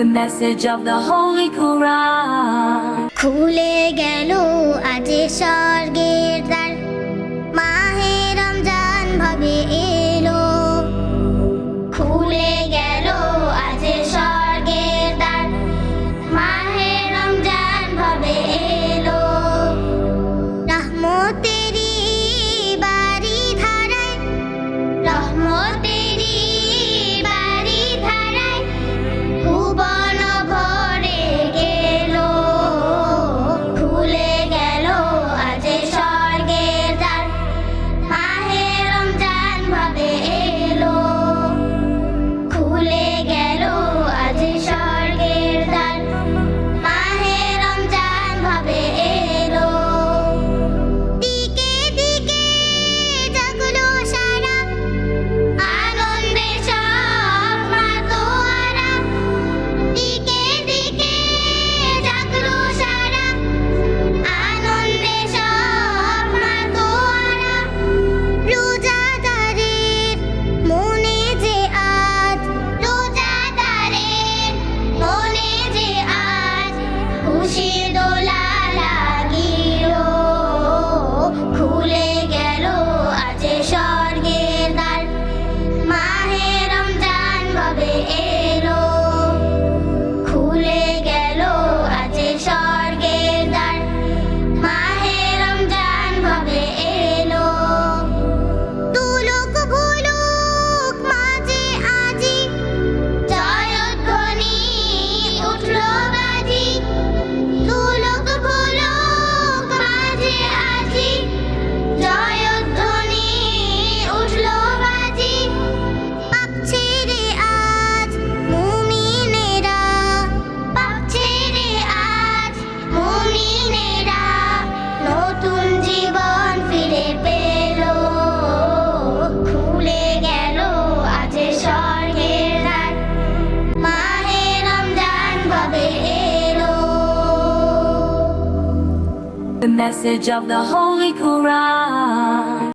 The message of the Holy Quran. খুলে গেল আজ স্বর্গের দ্বার, মাহে রমজান ভাবে এলো। খুলে গেল আজ স্বর্গের দ্বার, মাহে রমজান ভাবে এলো। রহমতেরি বাড়ি ধারায়, রহমতেরি বাড়ি ধারায় ভুবন ভরে গেল। খুলে গেল আজ স্বর্গের দ্বার, মাহে রমজান ভাবে এলো। খুলে গেল আজ স্বর্গের দ্বার, মাহে রমজান ভাবে এলো। দিকে দিকে জাগলো সারা, আনন্দে সব মাতোয়ারা। দিকে দিকে জাগলো সারা, আনন্দে সব মাতোয়ারা। রোজাদারের মনে যে আজ, রোজাদারের মনে যে আজ খুশির দোলা লাগিল। খুলে গেল আজ স্বর্গের দ্বার, মাহে রমজান ভাবে এলো। খুলে গেল আজ স্বর্গের দ্বার, মাহে রমজান ভাবে এলো। তুলুক ভুলুক মাঝে আজি, জয়ধ্বনি উঠলো বাজি। তুলুক ভুলুক মাঝে আজি, জয়ধ্বনি উঠলো বাজি। পাপ ছেড়ে আজ মুমিনেরা, পাপ ছেড়ে আজ মুমিনেরা নতুন জীবন ফিরে পেল। খুলে গেল আজ স্বর্গের দ্বার, মাহে রমজান ভাবে এলো। The message of the Holy Quran.